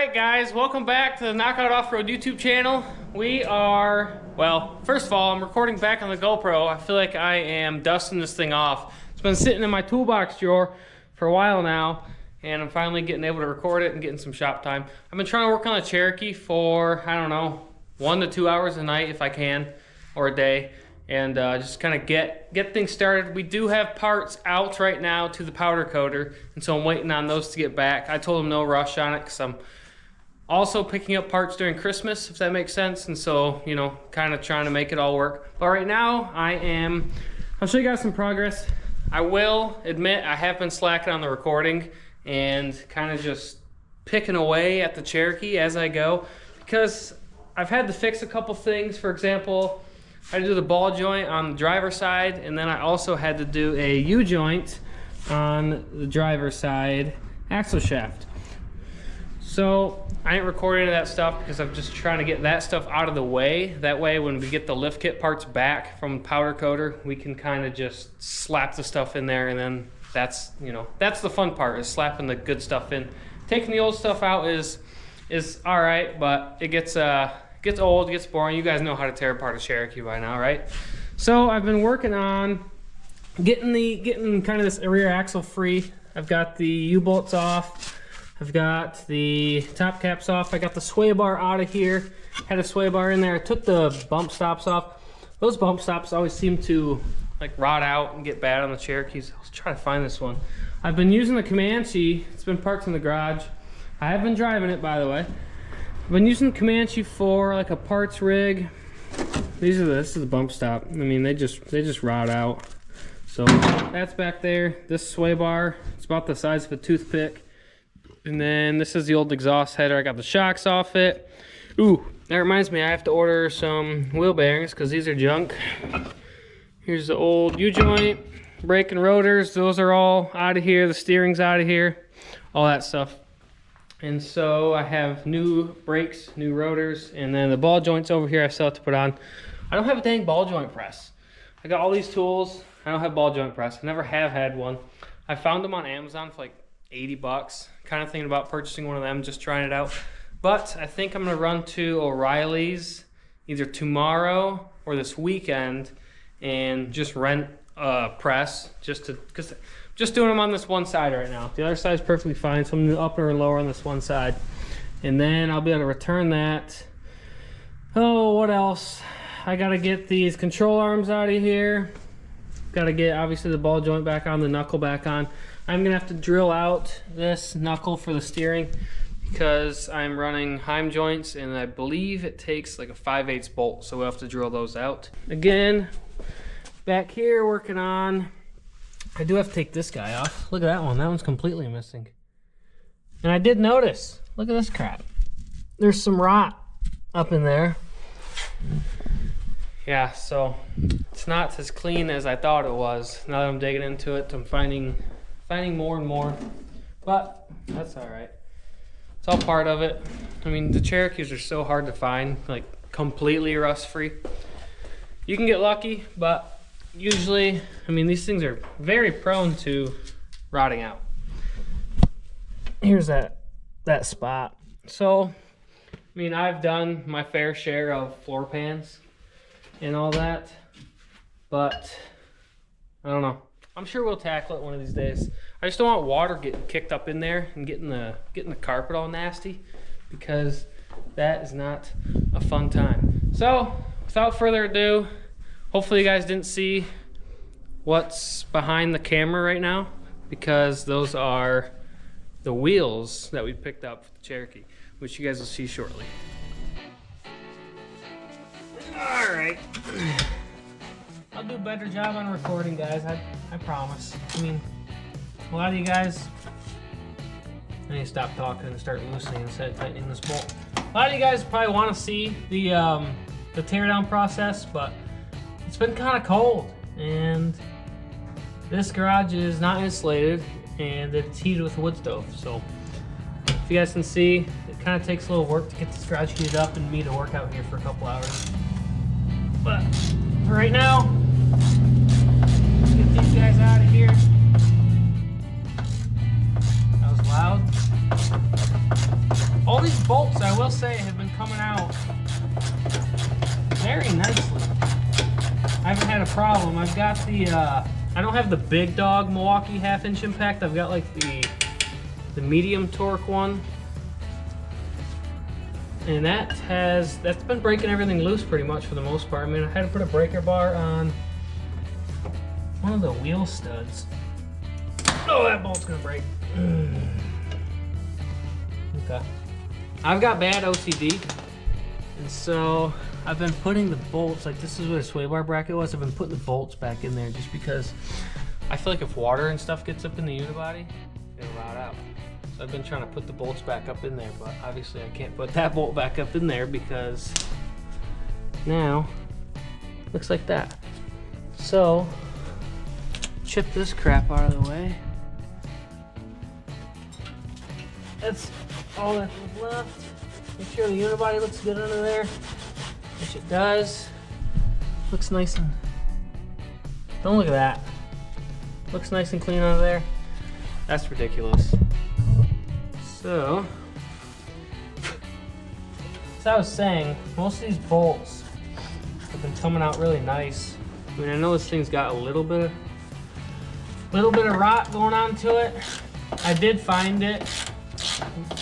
Alright guys, welcome back to the Knockout Off-Road YouTube channel. We are, well, first of all, I'm recording back on the GoPro. I feel like I am dusting this thing off. It's been sitting in my toolbox drawer for a while now, and I'm finally getting able to record it and getting some shop time. I've been trying to work on a Cherokee for, I don't know, 1 to 2 hours a night if I can, or a day, and just kind of get things started. We do have parts out right now to the powder coater, and so I'm waiting on those to get back. I told them no rush on it because I'm also picking up parts during Christmas, if that makes sense, and so, you know, kind of trying to make it all work. But right now, I'll show you guys some progress. I will admit I have been slacking on the recording and kind of just picking away at the Cherokee as I go, because I've had to fix a couple things. For example, I had to do the ball joint on the driver's side, and then I also had to do a U-joint on the driver's side axle shaft. So I ain't recording any of that stuff because I'm just trying to get that stuff out of the way. That way when we get the lift kit parts back from powder coater, we can kind of just slap the stuff in there, and then that's, you know, that's the fun part, is slapping the good stuff in. Taking the old stuff out is all right, but it gets old, gets boring. You guys know how to tear apart a Cherokee by now, right? So I've been working on getting kind of this rear axle free. I've got the U-bolts off. I've got the top caps off. I got the sway bar out of here. Had a sway bar in there. I took the bump stops off. Those bump stops always seem to like rot out and get bad on the Cherokees. I was trying to find this one. I've been using the Comanche. It's been parked in the garage. I have been driving it, by the way. I've been using the Comanche for like a parts rig. This is the bump stop. I mean, they just rot out. So that's back there. This sway bar, it's about the size of a toothpick. And then this is the old exhaust header. I got the shocks off it. Ooh, that reminds me, I have to order some wheel bearings because these are junk. Here's the old U-joint, brake and rotors. Those are all out of here. The steering's out of here, all that stuff. And so I have new brakes, new rotors, and then the ball joints over here I still have to put on. I don't have a dang ball joint press. I got all these tools. I don't have ball joint press. I never have had one. I found them on Amazon for like 80 bucks. Kind of thinking about purchasing one of them, just trying it out. But I think I'm gonna run to O'Reilly's either tomorrow or this weekend and just rent a press, because just doing them on this one side right now. The other side is perfectly fine, so I'm gonna upper and lower on this one side. And then I'll be able to return that. Oh, what else? I gotta get these control arms out of here. Gotta get, obviously, the ball joint back on, the knuckle back on. I'm gonna have to drill out this knuckle for the steering because I'm running Heim joints, and I believe it takes like a 5/8 bolt, so we'll have to drill those out. Again, back here working on, I do have to take this guy off. Look at that one. That one's completely missing. And I did notice, look at this crap. There's some rot up in there. Yeah, so it's not as clean as I thought it was. Now that I'm digging into it, I'm finding more and more. But that's all right. It's all part of it. I mean, the Cherokees are so hard to find, like completely rust-free. You can get lucky, but usually, I mean, these things are very prone to rotting out. Here's that spot. So, I mean, I've done my fair share of floor pans and all that, but I don't know. I'm sure we'll tackle it one of these days. I just don't want water getting kicked up in there and getting the carpet all nasty, because that is not a fun time. So, without further ado, hopefully you guys didn't see what's behind the camera right now, because those are the wheels that we picked up for the Cherokee, which you guys will see shortly. All right. I'll do a better job on recording, guys. I promise. I mean, a lot of you guys, I need to stop talking and start loosening instead of tightening this bolt. A lot of you guys probably want to see the teardown process, but it's been kind of cold, and this garage is not insulated, and it's heated with a wood stove. So if you guys can see, it kind of takes a little work to get this garage heated up and me to work out here for a couple hours. But for right now, let's get these guys out of here. That was loud. All these bolts, I will say, have been coming out very nicely. I haven't had a problem. I've got the, I don't have the big dog Milwaukee 1/2-inch impact. I've got like the medium torque one. And that's been breaking everything loose pretty much for the most part. I mean, I had to put a breaker bar on one of the wheel studs. Oh, that bolt's gonna break. Okay. I've got bad OCD, and so I've been putting the bolts, like this is what a sway bar bracket was, I've been putting the bolts back in there just because I feel like if water and stuff gets up in the unibody, it'll rot out. So I've been trying to put the bolts back up in there, but obviously I can't put that bolt back up in there because now it looks like that. So chip this crap out of the way. That's all that's left. Make sure the unibody looks good under there, which it does. Looks nice and, don't look at that. Looks nice and clean under there. That's ridiculous. So, as I was saying, most of these bolts have been coming out really nice. I mean, I know this thing's got a little bit of rot going on to it. I did find it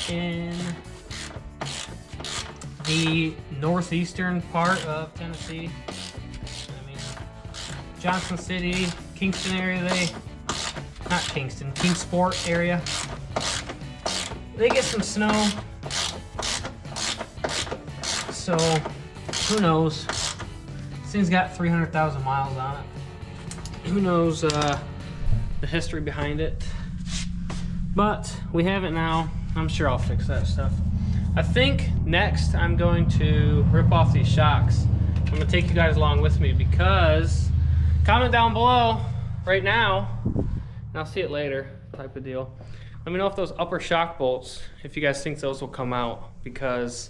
in the northeastern part of Tennessee. I mean, Johnson City, Kingston area, not Kingston, Kingsport area. They get some snow, so who knows? This thing's got 300,000 miles on it. Who knows the history behind it? But we have it now. I'm sure I'll fix that stuff. I think next I'm going to rip off these shocks. I'm gonna take you guys along with me because, comment down below right now, and I'll see it later type of deal. Let me know if those upper shock bolts, if you guys think those will come out, because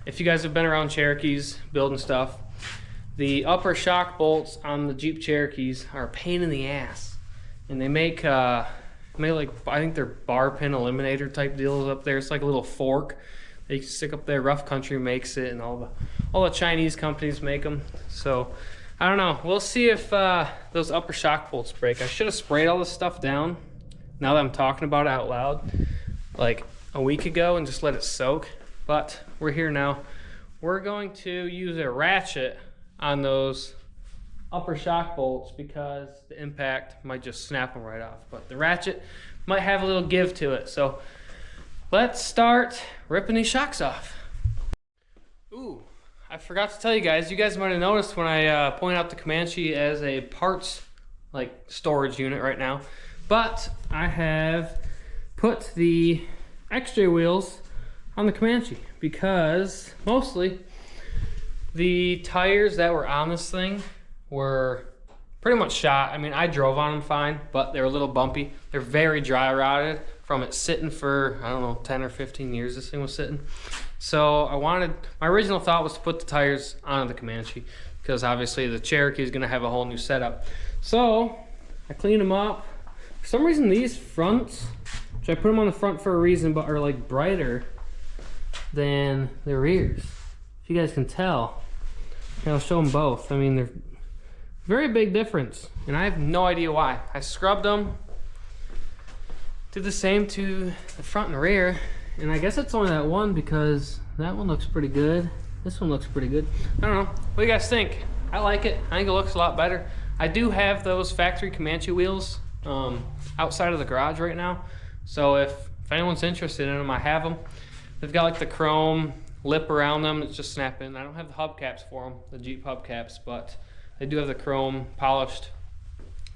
if you guys have been around Cherokees building stuff, the upper shock bolts on the Jeep Cherokees are a pain in the ass. And they make like, I think they're bar pin eliminator type deals up there. It's like a little fork they stick up there. Rough Country makes it, and all the Chinese companies make them. So I don't know. We'll see if those upper shock bolts break. I should have sprayed all this stuff down, now that I'm talking about it out loud, like a week ago, and just let it soak. But we're here now. We're going to use a ratchet on those upper shock bolts because the impact might just snap them right off. But the ratchet might have a little give to it. So let's start ripping these shocks off. Ooh, I forgot to tell you guys. You guys might have noticed when I point out the Comanche as a parts like storage unit right now. But I have put the XJ wheels on the Comanche because mostly the tires that were on this thing were pretty much shot. I mean, I drove on them fine, but they're a little bumpy. They're very dry rotted from it sitting for, I don't know, 10 or 15 years this thing was sitting. So my original thought was to put the tires on the Comanche because obviously the Cherokee is gonna have a whole new setup. So I cleaned them up. For some reason these fronts, which I put them on the front for a reason, but are like brighter than the rears. If you guys can tell, and I'll show them both. I mean, they're very big difference, and I have no idea why. I scrubbed them, did the same to the front and rear, and I guess it's only that one because that one looks pretty good. This one looks pretty good. I don't know. What do you guys think? I like it. I think it looks a lot better. I do have those factory Comanche wheels outside of the garage right now, so if anyone's interested in them, I have them. They've got like the chrome lip around them. It's just snap in. I don't have the hubcaps for them, the Jeep hubcaps, but they do have the chrome polished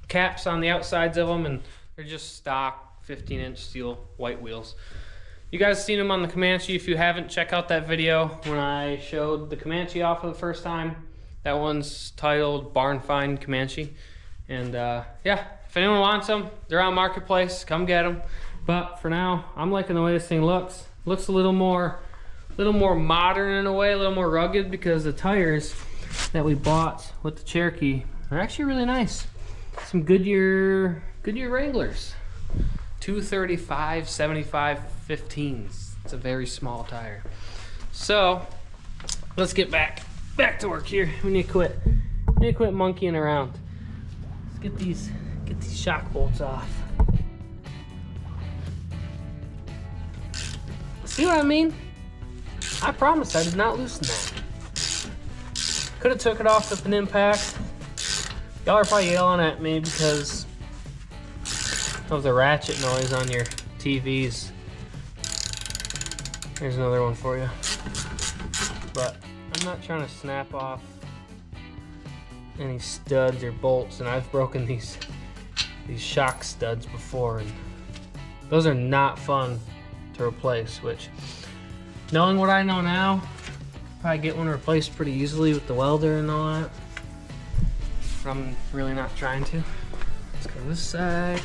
caps on the outsides of them, and they're just stock 15-inch steel white wheels. You guys seen them on the Comanche. If you haven't, check out that video when I showed the Comanche off for the first time. That one's titled Barn Find Comanche. And yeah, if anyone wants them, they're on Marketplace. Come get them. But for now, I'm liking the way this thing looks. Looks a little more modern in a way, a little more rugged, because the tires that we bought with the Cherokee are actually really nice. Some Goodyear Wranglers. 235, 75, 15s. It's a very small tire. So let's get back to work here. We need to quit monkeying around. Let's get these shock bolts off. See what I mean? I promise I did not loosen that. Could have took it off with an impact. Y'all are probably yelling at me because of the ratchet noise on your TVs. Here's another one for you. But I'm not trying to snap off any studs or bolts, and I've broken these shock studs before, and those are not fun to replace, which, knowing what I know now, probably get one replaced pretty easily with the welder and all that, but I'm really not trying to. Let's go this side.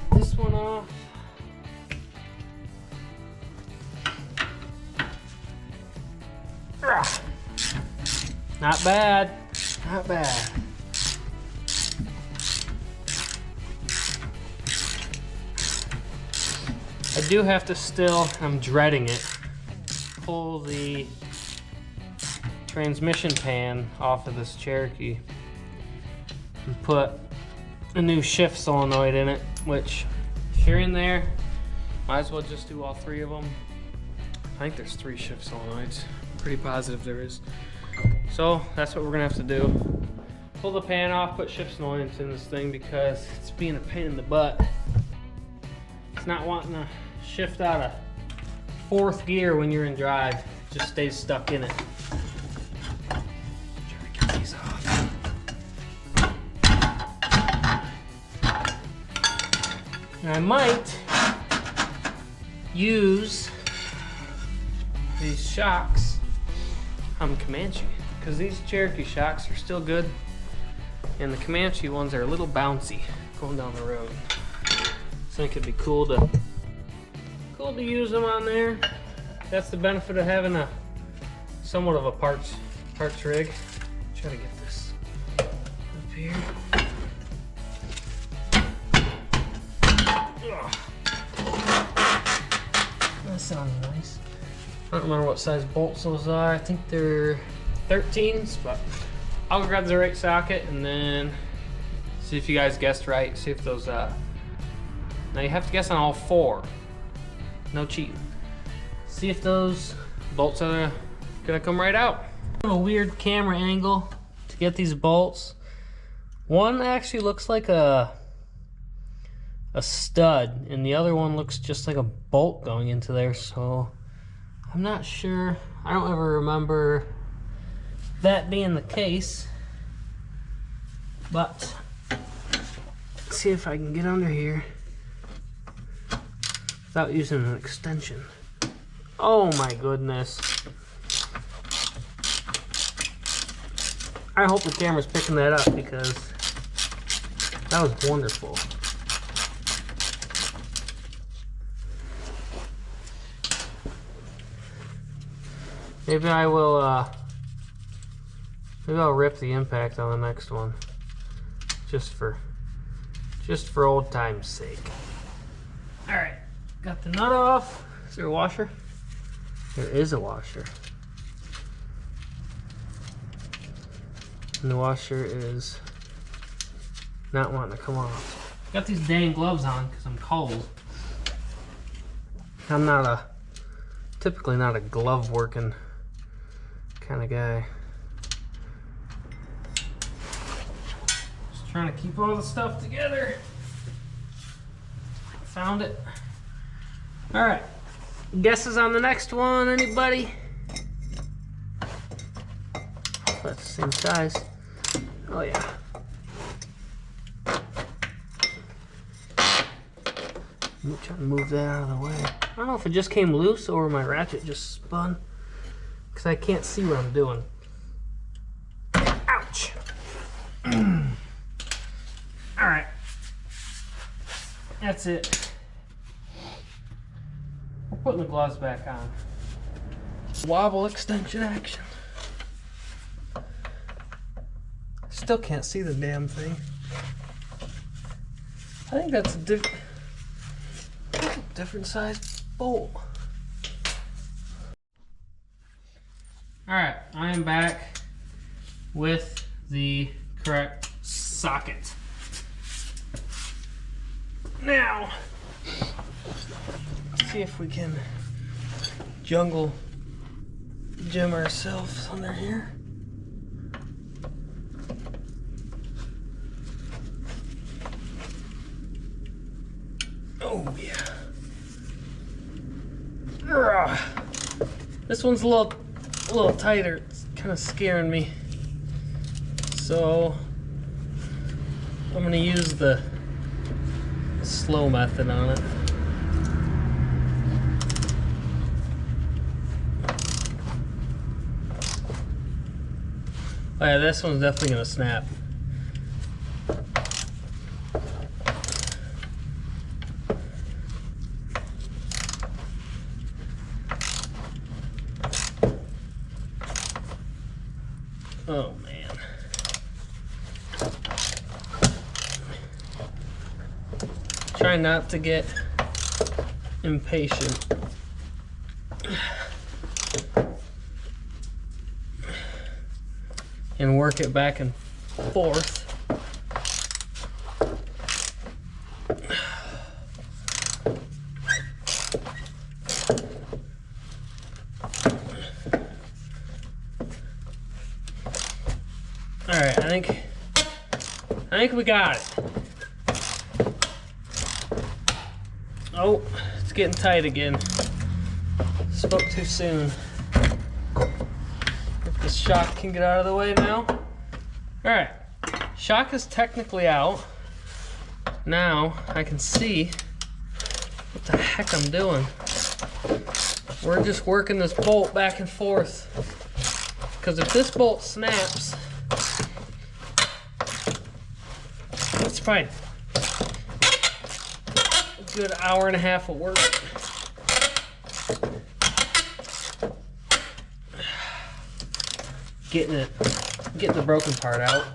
Get this one off. Not bad, not bad. I do have to still, I'm dreading it, pull the transmission pan off of this Cherokee and put a new shift solenoid in it, which if you're in there, might as well just do all 3 of them. I think there's 3 shift solenoids. I'm pretty positive there is. So that's what we're gonna have to do. Pull the pan off, put shift solenoids in this thing because it's being a pain in the butt. It's not wanting to shift out of 4th gear when you're in drive. It just stays stuck in it. Try to get these off. And I might use these shocks on Comanche, because these Cherokee shocks are still good, and the Comanche ones are a little bouncy going down the road. So I think it'd be cool to use them on there. That's the benefit of having a somewhat of a parts rig. Try to get this up here. Ugh. That sounds nice. I don't remember what size bolts those are. I think they're 13s, but I'll go grab the right socket and then see if you guys guessed right. See if those now you have to guess on all 4. No cheating. See if those bolts are gonna come right out. I have a weird camera angle to get these bolts. One actually looks like a stud, and the other one looks just like a bolt going into there, so I'm not sure. I don't ever remember that being the case, but let's see if I can get under here without using an extension. Oh my goodness. I hope the camera's picking that up because that was wonderful. Maybe I will, maybe I'll rip the impact on the next one, just for old time's sake. All right, got the nut off. Is there a washer? There is a washer. And the washer is not wanting to come off. Got these dang gloves on because I'm cold. I'm typically not a glove working kind of guy. Just trying to keep all the stuff together. Found it. All right, guesses on the next one, anybody? That's the same size. Oh yeah. I'm trying to move that out of the way. I don't know if it just came loose or my ratchet just spun, because I can't see what I'm doing. Ouch. All right. That's it. We're putting the gloves back on. Wobble extension action. Still can't see the damn thing. I think that's a different size bolt. Alright, I am back with the correct socket. Now, let's see if we can jungle gem ourselves under here. Oh yeah. Ugh. This one's a little tighter. It's kind of scaring me. So I'm gonna use the slow method on it. Oh yeah, this one's definitely gonna snap. Oh man. Try not to get impatient. And work it back and forth. All right, I think we got it. Oh, it's getting tight again. Spoke too soon. If the shock can get out of the way now. All right, shock is technically out. Now I can see what the heck I'm doing. We're just working this bolt back and forth. Because if this bolt snaps, it's probably a good hour and a half of work. Getting the broken part out.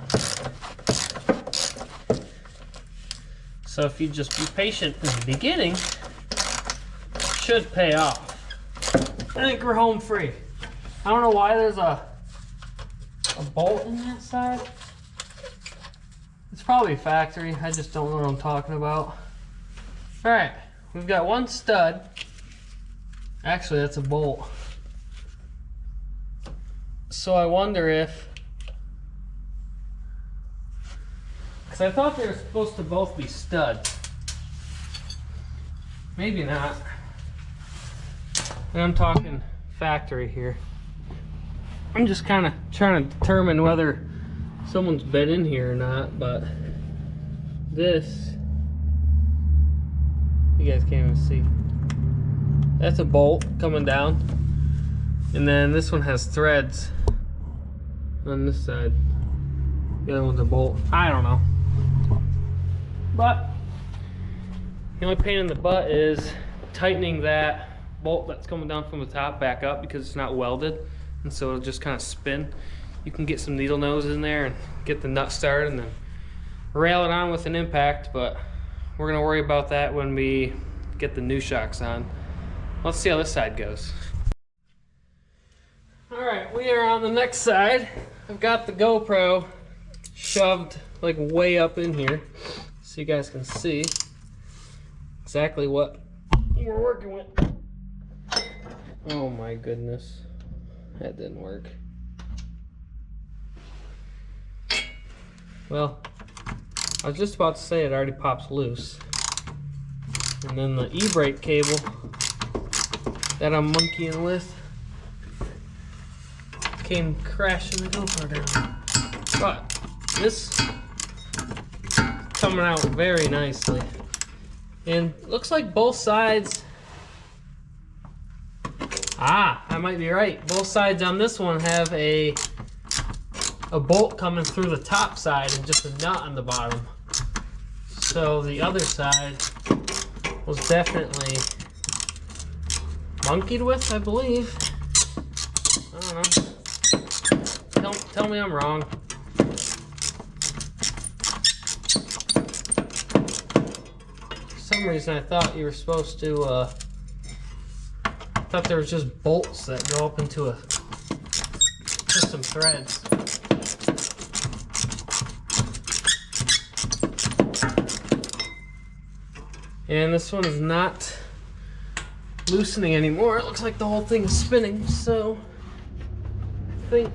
So if you just be patient in the beginning, it should pay off. I think we're home free. I don't know why there's a bolt in that side. It's probably factory. I just don't know what I'm talking about. All right, we've got one stud. Actually, that's a bolt. So I wonder if, because I thought they were supposed to both be studs. Maybe not. And I'm talking factory here. I'm just kind of trying to determine whether someone's been in here or not, but this, you guys can't even see. That's a bolt coming down. And then this one has threads on this side. The other one's a bolt. I don't know. But the only pain in the butt is tightening that bolt that's coming down from the top back up because it's not welded. And so it'll just kind of spin. You can get some needle nose in there and get the nut started and then rail it on with an impact, but we're gonna worry about that when we get the new shocks on. Let's see how this side goes. All right, we are on the next side. I've got the GoPro shoved like way up in here so you guys can see exactly what we're working with. Oh my goodness, that didn't work. Well, I was just about to say it already pops loose. And then the e-brake cable that I'm monkeying with came crashing the GoPro down. But this coming out very nicely. And looks like both sides, I might be right. Both sides on this one have a bolt coming through the top side and just a nut on the bottom. So the other side was definitely monkeyed with, I believe. I don't know. Don't tell me I'm wrong. some reason I thought you were supposed to, I thought there was just bolts that go up into some threads. And this one is not loosening anymore. It looks like the whole thing is spinning, so I think,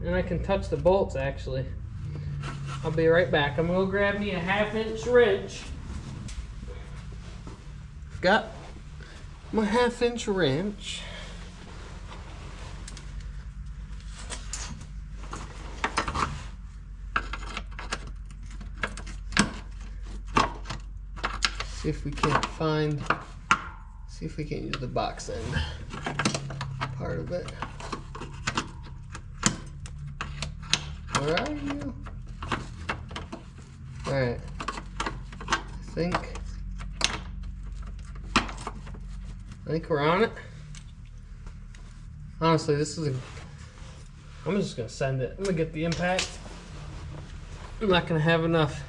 and I can touch the bolts actually. I'll be right back. I'm gonna go grab me a 1/2-inch wrench. Got my 1/2-inch wrench. See if we can't see if we can use the box end part of it. Where are you? Alright. I think we're on it. Honestly, this is I'm just gonna send it. I'm gonna get the impact. I'm not gonna have enough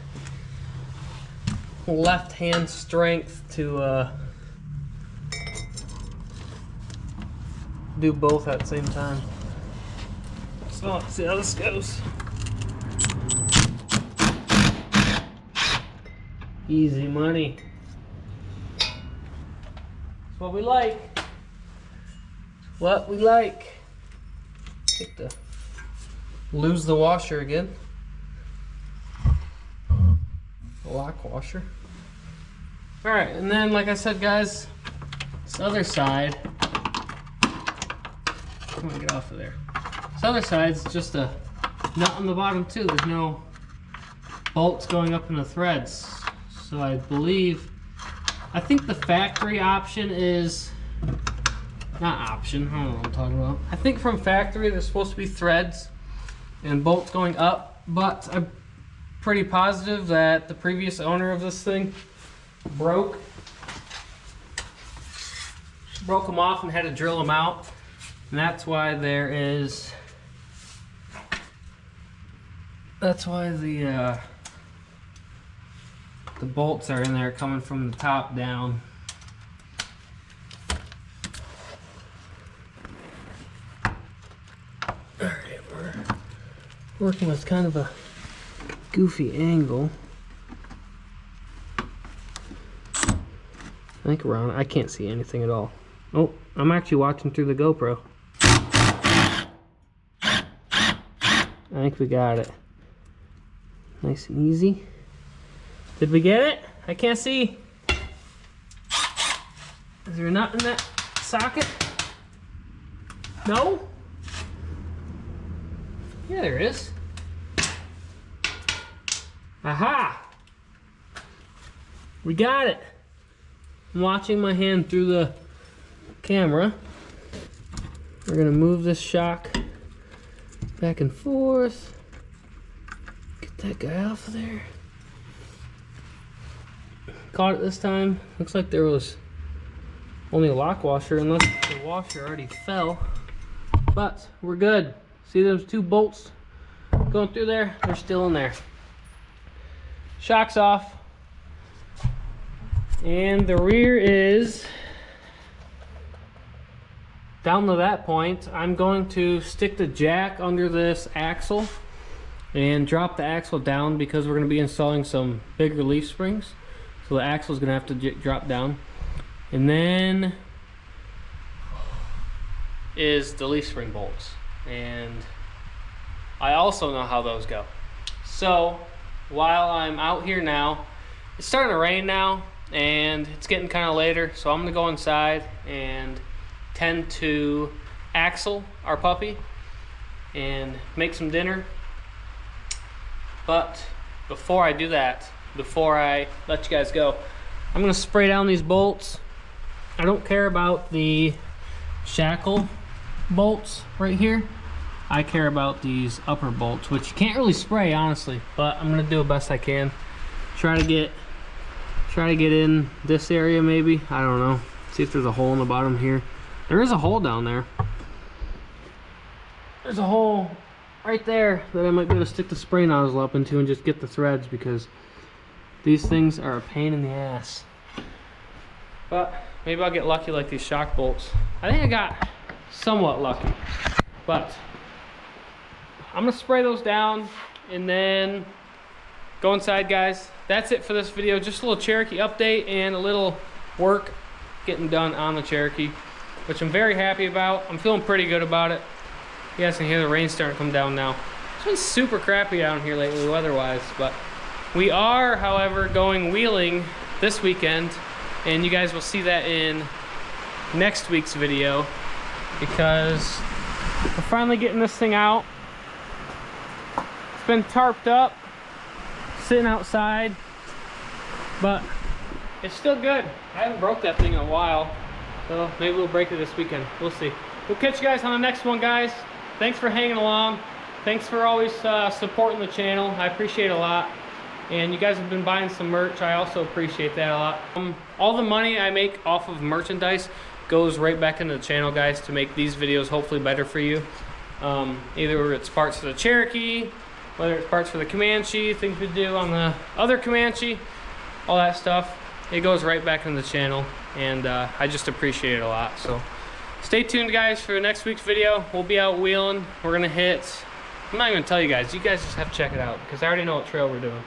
left hand strength to do both at the same time. So let's see how this goes. Easy money. That's what we like. What we like. Take the lose the washer again. The lock washer. Alright, and then like I said guys, this other side, come on, get off of there. This other side's just a nut on the bottom too. There's no bolts going up in the threads. So I think the factory option is, not option, I don't know what I'm talking about. I think from factory there's supposed to be threads and bolts going up, but I'm pretty positive that the previous owner of this thing broke them off and had to drill them out, and that's why the bolts are in there coming from the top down. Alright, we're working with kind of a goofy angle. I think around, I can't see anything at all. Oh, I'm actually watching through the GoPro. I think we got it. Nice and easy. Did we get it? I can't see. Is there a nut in that socket? No? Yeah, there is. Aha! We got it. I'm watching my hand through the camera. We're gonna move this shock back and forth. Get that guy off of there. Caught it this time. Looks like there was only a lock washer, unless the washer already fell. But we're good. See those two bolts going through there? They're still in there. Shock's off. And the rear is down to that point. I'm going to stick the jack under this axle and drop the axle down because we're going to be installing some big relief springs. So the axle is going to have to drop down. And then is the leaf spring bolts. And I also know how those go. So while I'm out here now, it's starting to rain now and it's getting kind of later. So I'm going to go inside and tend to Axel, our puppy, and make some dinner. But before I do that, before I let you guys go, I'm gonna spray down these bolts. I don't care about the shackle bolts right here. I care about these upper bolts, which you can't really spray honestly, but I'm gonna do the best I can. Try to get in this area maybe. I don't know. See if there's a hole in the bottom here. There is a hole down there. There's a hole right there that I might be able to stick the spray nozzle up into and just get the threads, because These things are a pain in the ass. But maybe I'll get lucky like these shock bolts. I think I got somewhat lucky. But I'm gonna spray those down and then go inside, guys. That's it for this video. Just a little Cherokee update and a little work getting done on the Cherokee, which I'm very happy about. I'm feeling pretty good about it. You guys can hear the rain starting to come down now. It's been super crappy down here lately weather-wise, but we are, however, going wheeling this weekend, and you guys will see that in next week's video because we're finally getting this thing out. It's been tarped up, sitting outside, but it's still good. I haven't broke that thing in a while, so maybe we'll break it this weekend. We'll see. We'll catch you guys on the next one, guys. Thanks for hanging along. Thanks for always supporting the channel. I appreciate it a lot. And you guys have been buying some merch. I also appreciate that a lot. All the money I make off of merchandise goes right back into the channel, guys, to make these videos hopefully better for you. Either it's parts for the Cherokee, whether it's parts for the Comanche, things we do on the other Comanche, all that stuff. It goes right back into the channel, and I just appreciate it a lot. So stay tuned, guys, for next week's video. We'll be out wheeling. We're gonna hit, I'm not even gonna tell you guys. You guys just have to check it out because I already know what trail we're doing.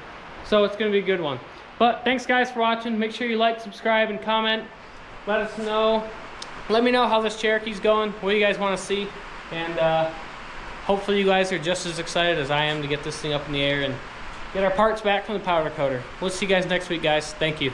So it's gonna be a good one. But thanks, guys, for watching. Make sure you like, subscribe, and comment. Let us know. Let me know how this Cherokee's going, what you guys want to see, and hopefully you guys are just as excited as I am to get this thing up in the air and get our parts back from the powder coater. We'll see you guys next week, guys. Thank you.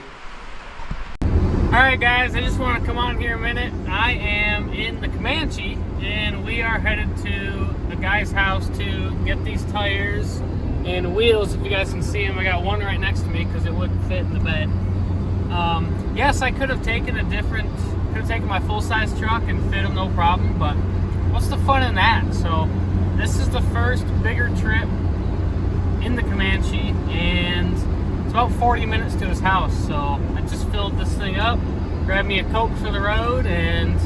Alright, guys, I just want to come on here a minute. I am in the Comanche, and we are headed to a guy's house to get these tires and wheels. If you guys can see them, I got one right next to me because it wouldn't fit in the bed. Yes, I could have taken my full-size truck and fit them, no problem, but what's the fun in that? So this is the first bigger trip in the Comanche, and it's about 40 minutes to his house. So I just filled this thing up, grabbed me a Coke for the road, and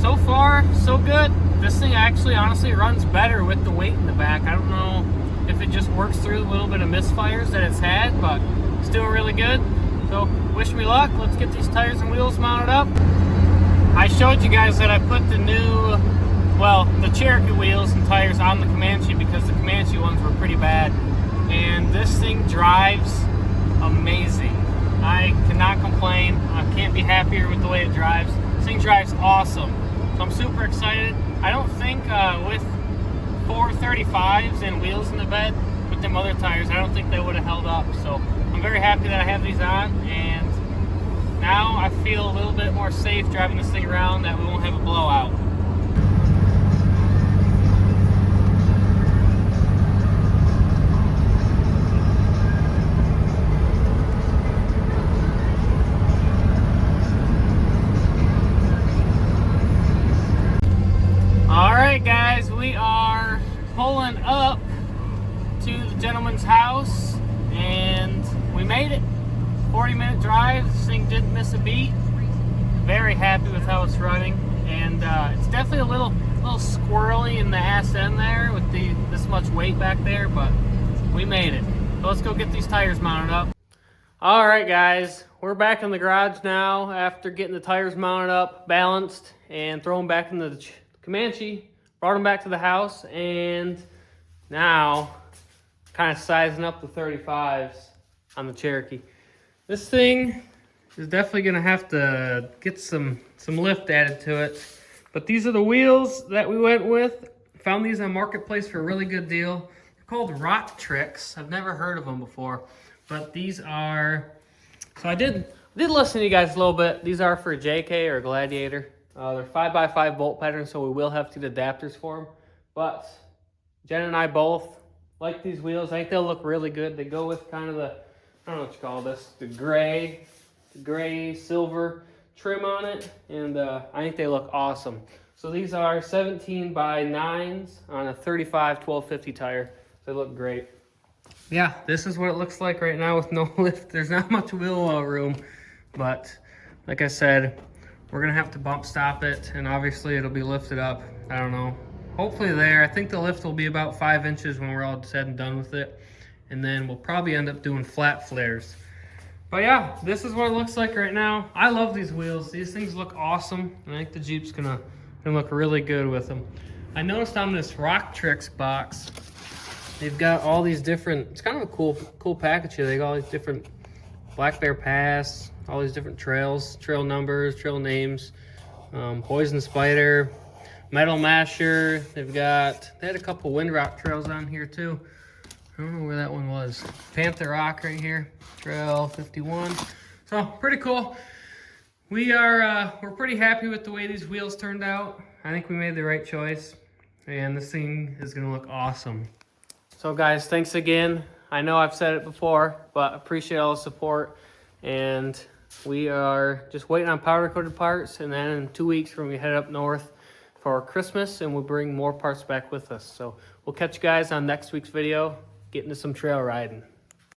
so far, so good. This thing actually, honestly, runs better with the weight in the back. I don't know if it just works through a little bit of misfires that it's had, but it's doing really good. So wish me luck. Let's get these tires and wheels mounted up. I showed you guys that I put the new, well, the Cherokee wheels and tires on the Comanche because the Comanche ones were pretty bad. And this thing drives amazing. I cannot complain. I can't be happier with the way it drives. This thing drives awesome. So I'm super excited. I don't think with 435s and wheels in the bed with them other tires, I don't think they would have held up. So I'm very happy that I have these on, and now I feel a little bit more safe driving this thing around, that we won't have a blowout. Alright, guys, we are pulling up to the gentleman's house, and we made it. 40-minute drive. This thing didn't miss a beat. Very happy with how it's running, and it's definitely a little squirrely in the ass end there with this much weight back there, but we made it. So let's go get these tires mounted up. All right, guys, we're back in the garage now after getting the tires mounted up, balanced, and thrown back into the Comanche. Brought them back to the house, and now kind of sizing up the 35s on the Cherokee. This thing is definitely gonna have to get some lift added to it. But these are the wheels that we went with. Found these on Marketplace for a really good deal. They're called Rock Tricks. I've never heard of them before, but these are, so I did listen to you guys a little bit. These are for a JK or a Gladiator. They're 5x5 bolt patterns, so we will have to get adapters for them. But Jen and I both like these wheels. I think they'll look really good. They go with kind of the, I don't know what you call this, the gray silver trim on it, and I think they look awesome. So these are 17x9s on a 35 1250 tire. They look great. Yeah, this is what it looks like right now with no lift. There's not much wheel well room, but like I said, we're gonna have to bump stop it, and obviously it'll be lifted up. I don't know, hopefully there. I think the lift will be about 5 inches when we're all said and done with it. And then we'll probably end up doing flat flares. But yeah, this is what it looks like right now. I love these wheels. These things look awesome. And I think the Jeep's gonna look really good with them. I noticed on this Rock Tricks box, they've got all these different, it's kind of a cool package here. They got all these different Black Bear Pass, all these different trails, trail numbers, trail names, Poison Spider, Metal Masher. They had a couple Windrock trails on here too. I don't know where that one was. Panther Rock right here, Trail 51. So pretty cool. We're pretty happy with the way these wheels turned out. I think we made the right choice, and this thing is gonna look awesome. So guys, thanks again. I know I've said it before, but appreciate all the support. And we are just waiting on powder coated parts, and then in 2 weeks we're gonna head up north for Christmas, and we'll bring more parts back with us. So we'll catch you guys on next week's video. Get into some trail riding.